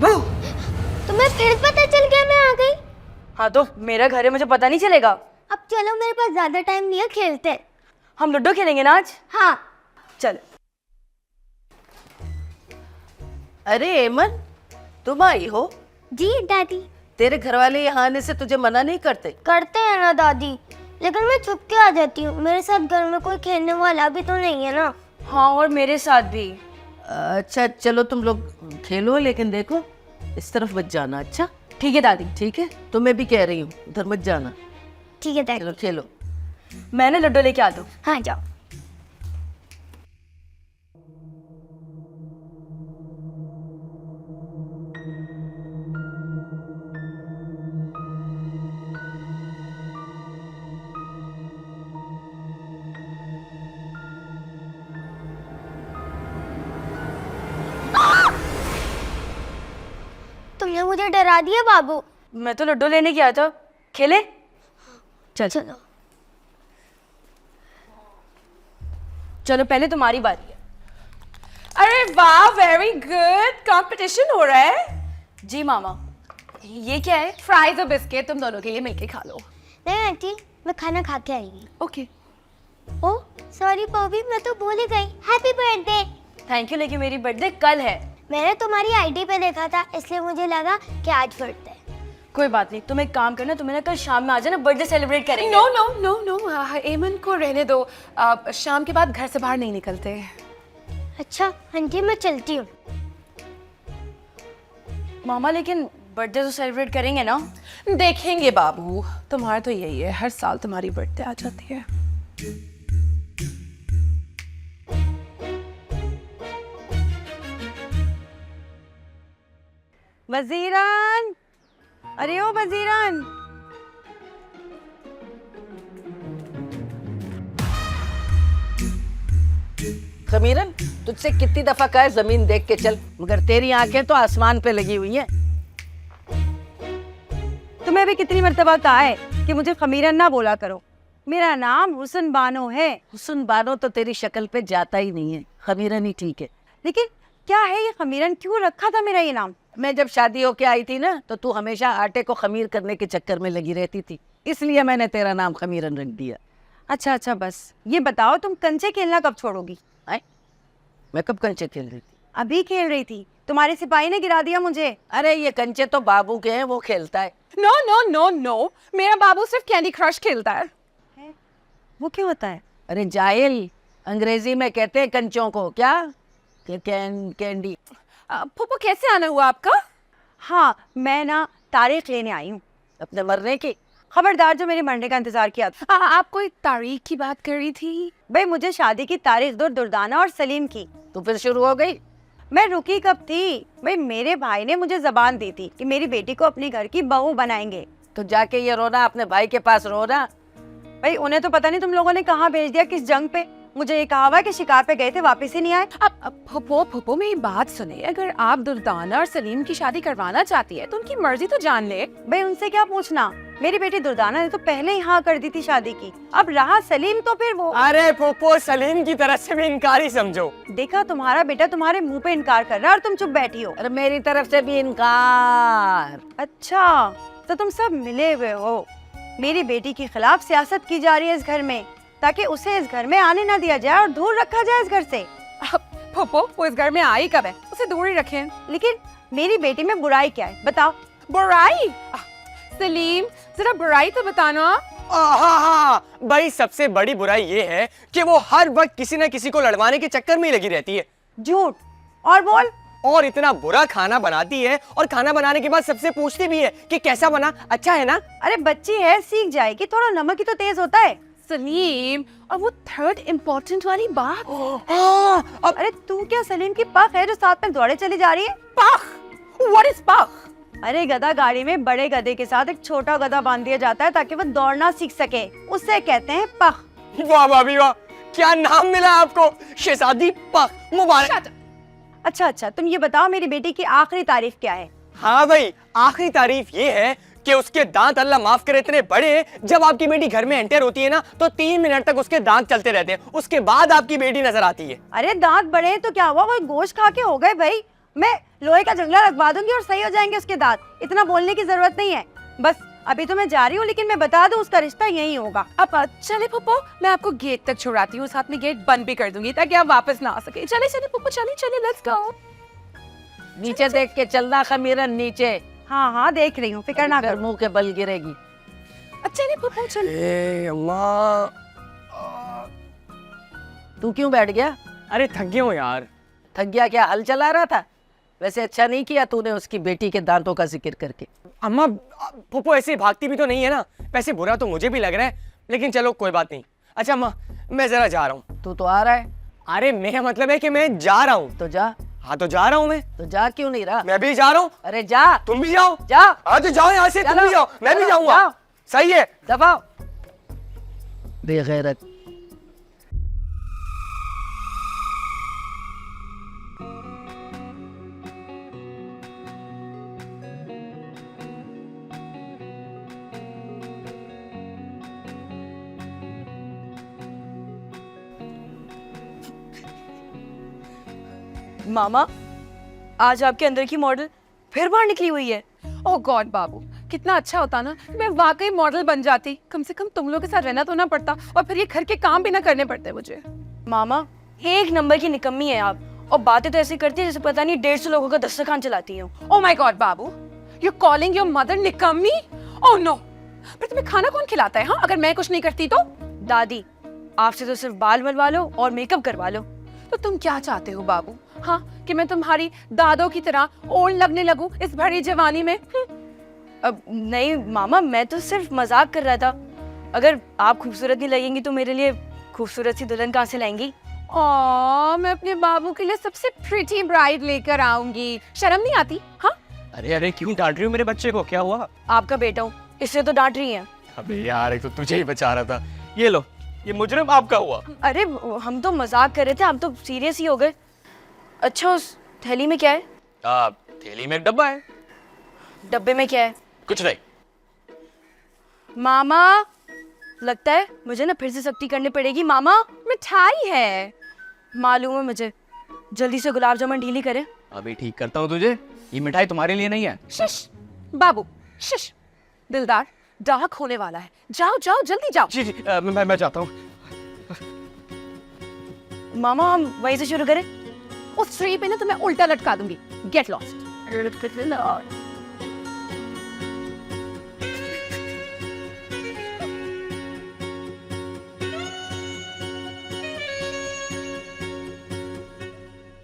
बहू, तुम्हें फिर पता चल गया मैं आ गई? हाँ तो मेरा घर है, मुझे पता नहीं चलेगा। अब चलो, मेरे पास ज्यादा टाइम नहीं है, खेलते हैं। हम लूडो खेलेंगे ना आज? हाँ। चल। अरे एमन, तुम आई हो? जी दादी। तेरे घर वाले यहाँ आने से तुझे मना नहीं करते? करते हैं ना दादी, लेकिन मैं छुप के आ जाती हूँ। मेरे साथ घर में कोई खेलने वाला भी तो नहीं है ना। हाँ, और मेरे साथ भी। अच्छा चलो तुम लोग खेलो, लेकिन देखो इस तरफ मत जाना। अच्छा ठीक है दादी। ठीक है, तुम्हें भी कह रही हूँ उधर मत जाना। ठीक है दादी। चलो खेलो। मैंने लूडो लेके आता हूँ। हाँ जाओ। तुमने मुझे डरा दिया बाबू। मैं तो लूडो लेने गया था। खेले? चल चलो। चलो, पहले तुम्हारी बारी है। अरे वाह, वेरी गुड। कंपटीशन हो रहा है। जी मामा। ये क्या है? फ्राइज और बिस्किट तुम दोनों के लिए मिलके खा लो। नहीं आंटी, मैं खाना खा के आएगी। ओके। ओ सॉरी बॉबी, मैं तो भूल ही गई। Happy birthday. थैंक यू, लेकिन मेरी बर्थडे कल है। मैंने तुम्हारी आईडी पे देखा था, इसलिए मुझे लगा कि आज बर्थडे है। कोई बात नहीं, तुम एक काम करना, तुम्हें ना कल शाम में आ जाना, बर्थडे सेलिब्रेट करेंगे। नो नो नो नो, एमन को रहने दो। शाम के बाद घर से बाहर नहीं निकलते। अच्छा आंटी, मैं चलती हूँ। मामा, लेकिन बर्थडे तो सेलिब्रेट करेंगे ना? देखेंगे बाबू, तुम्हारा तो यही है, हर साल तुम्हारी बर्थडे आ जाती है। वजीरान, अरे ओ वजीरान। खमीरन, तुझसे कितनी दफा कहा है जमीन देख के चल, मगर तेरी आंखें तो आसमान पे लगी हुई हैं। तुम्हें भी कितनी मर्तबा कहा है कि मुझे खमीरन ना बोला करो। मेरा नाम हुसन बानो है। हुस्न बानो तो तेरी शक्ल पे जाता ही नहीं है, खमीरन ही ठीक है। लेकिन क्या है ये खमीरन? क्यों रखा था मेरा ये नाम? मैं जब शादी होके आई थी ना, तो तू हमेशा आटे को खमीर करने के चक्कर में लगी रहती थी, इसलिए मैंने तेरा नाम खमीरन रख दिया। अच्छा अच्छा, बस ये बताओ, तुम कंचे खेलना कब छोड़ोगी? आए? मैं कब कंचे खेल रही थी? अभी खेल रही थी, तुम्हारे सिपाही ने गिरा दिया मुझे। अरे ये कंचे तो बाबू के हैं, वो खेलता है। नो नो नो नो, मेरा बाबू सिर्फ कैंडी क्रश खेलता है। वो क्यों होता है? अरे जाहिल, अंग्रेजी में कहते हैं कंचों को, क्या कैंडी। फूफू, कैसे आना हुआ आपका? हाँ, मैं ना तारीख लेने आई हूँ अपने मरने की। खबरदार जो मेरे मरने का इंतजार किया था। आप कोई तारीख की बात कर रही थी? भाई, मुझे शादी की तारीख दो दुर्दाना और सलीम की। तो फिर शुरू हो गई। मैं रुकी कब थी? भाई, मेरे भाई ने मुझे जबान दी थी कि मेरी बेटी को अपने घर की बहू बनाएंगे। तो जाके ये रोना अपने भाई के पास रोना। भाई, उन्हें तो पता नहीं तुम लोगों ने कहाँ भेज दिया, किस जंग पे। मुझे ये कहा हुआ कि शिकार पे गए थे, वापस ही नहीं आए। अब फूफू मेरी बात सुने, अगर आप दुर्दाना और सलीम की शादी करवाना चाहती है तो उनकी मर्जी तो जान ले। भाई, उनसे क्या पूछना? मेरी बेटी दुर्दाना ने तो पहले ही हाँ कर दी थी शादी की। अब रहा सलीम तो फिर वो। अरे पोपो, सलीम की तरफ से भी इनकार ही समझो। देखा, तुम्हारा बेटा तुम्हारे मुंह पे इनकार कर रहा है और तुम चुप बैठी हो। अरे मेरी तरफ से भी इनकार। अच्छा, तो तुम सब मिले हुए हो। मेरी बेटी के खिलाफ सियासत की जा रही है इस घर में, ताकि उसे इस घर में आने ना दिया जाए और दूर रखा जाए इस घर से। फूफू, वो इस घर में आई कब है? उसे दूर ही रखें। लेकिन मेरी बेटी में बुराई क्या है, बताओ? बुराई? सलीम, जरा बुराई तो बताना। हाँ, भाई सबसे बड़ी बुराई ये है कि वो हर वक्त किसी न किसी को लड़वाने के चक्कर में ही लगी रहती है। झूठ। और बोल। और इतना बुरा खाना बनाती है, और खाना बनाने के बाद सबसे पूछती भी है कि कैसा बना, अच्छा है ना? अरे बच्ची है, सीख जाएगी, थोड़ा नमक ही तो तेज होता है। सलीम, और वो थर्ड इम्पोर्टेंट वाली बात। अरे तू क्या सलीम की पख है जो साथ में दौड़े चली जा रही है? पख? What is पख? अरे गधा, गाड़ी में बड़े गधे के साथ एक छोटा गधा बांध दिया जाता है ताकि वो दौड़ना सीख सके, उसे कहते हैं पख। वाह भाभी वाह, क्या नाम मिला आपको, शहजादी पख, मुबारक। अच्छा अच्छा, तुम ये बताओ, मेरी बेटी की आखिरी तारीफ क्या है? हाँ भाई, आखिरी तारीफ ये है कि उसके दांत अल्लाह माफ करे इतने बड़े हैं, जब आपकी बेटी घर में एंटर होती है ना, तो 3 मिनट तक उसके दांत चलते रहते हैं, उसके बाद आपकी बेटी नजर आती है। अरे दांत बड़े हैं तो क्या हुआ, कोई गोश्त खा के हो गए भाई? मैं लोहे का जंगला लगवा दूंगी और सही हो जाएंगे उसके दांत। इतना बोलने की जरूरत नहीं है। बस अभी तो मैं जा रही हूँ, लेकिन मैं बता दूँ उसका रिश्ता यही होगा। अब चले पप्पो, मैं आपको गेट तक छुड़ाती हूँ, साथ में गेट बंद भी कर दूंगी ताकि आप वापस ना आ सके। चले चले पप्पो, चले चले, लेट्स गो। नीचे देख के चलना खमीरन, नीचे। हाँ हाँ देख रही हूँ, फिक्र ना फिर करो। मुंह के बल गिरेगी। चले पप्पो चले। ए अम्मा, तू क्यों बैठ गया? अरे थक गया हूँ यार। थक गया क्या? हल चला रहा था? वैसे अच्छा नहीं किया तूने उसकी बेटी के दांतों का जिक्र करके। अम्मा पप्पू ऐसे भागती भी तो नहीं है ना। वैसे बुरा तो मुझे भी लग रहा है, लेकिन चलो कोई बात नहीं। अच्छा अम्मा, मैं जरा जा रहा हूँ। तू तो आ रहा है। अरे मेरा मतलब है कि मैं जा रहा हूँ। तो जा। हाँ तो जा रहा हूँ मैं। तो जा क्यों नहीं रहा? मैं भी जा रहा हूँ। अरे जा। तुम भी जाओ। जा। हाँ तो जाओ यहाँ से, तुम चलो, भी जाओ, मैं भी चलो, जाऊंगा। जाओ। सही है। दफाओ। बेगैरत। मामा, आज आपके अंदर की मॉडल फिर बाहर निकली हुई है। ओह गॉड बाबू, कितना अच्छा होता ना मैं वाकई मॉडल बन जाती। कम से कम तुम लोग के साथ रहना तो ना पड़ता, और फिर ये घर के काम भी ना करने पड़ते मुझे। मामा, एक नंबर की निकम्मी है आप, और बातें तो ऐसी करती है जैसे पता नहीं 150 लोगों का दस्तरखान चलाती हो। ओह माय गॉड बाबू, यू कॉलिंग योर मदर निकम्मी? ओह नो, पर तुम्हें खाना कौन खिलाता है हाँ, अगर मैं कुछ नहीं करती तो? दादी, आपसे तो सिर्फ बाल बनवा लो और मेकअप करवा लो। तो तुम क्या चाहते हो बाबू? हाँ, कि मैं तुम्हारी दादों की तरह ओल्ड लगने लगूं इस भरी जवानी में? अब नहीं मामा, मैं तो सिर्फ मजाक कर रहा था। अगर आप खूबसूरत नहीं लगेंगी तो मेरे लिए खूबसूरत सी दुल्हन कहाँ से लाएंगी? ओह, मैं अपने बाबू के लिए सबसे प्रिटी ब्राइड लेकर आऊंगी। शर्म नहीं आती? हाँ, अरे अरे क्यों डांट रही हो मेरे बच्चे को? क्या हुआ? आपका बेटा हूँ, इससे तो डांट रही हैं। अबे यार, एक तो तुझे ही बचा रहा था। ये लो, ये मुजरिम आपका हुआ। अरे हम तो मजाक कर रहे थे, आप तो सीरियस ही हो गए। अच्छा, उस थैली में क्या है? थैली में एक डब्बा है। डब्बे में क्या है? कुछ नहीं। मामा, लगता है मुझे ना फिर से सख्ती करनी पड़ेगी। मामा, मिठाई है। मालूम है मुझे, जल्दी से गुलाब जामुन ढीली करें। अभी ठीक करता हूँ तुझे। ये मिठाई तुम्हारे लिए नहीं है। शिश बाबू, शिश। दिलदार, डार्क होने वाला है। जाओ जाओ, जल्दी जाओ। जी जी, मैं जाता हूँ। मामा, हम वहीं से शुरू करें। उस ट्री पे ना तुम्हें उल्टा लटका दूंगी। Get lost.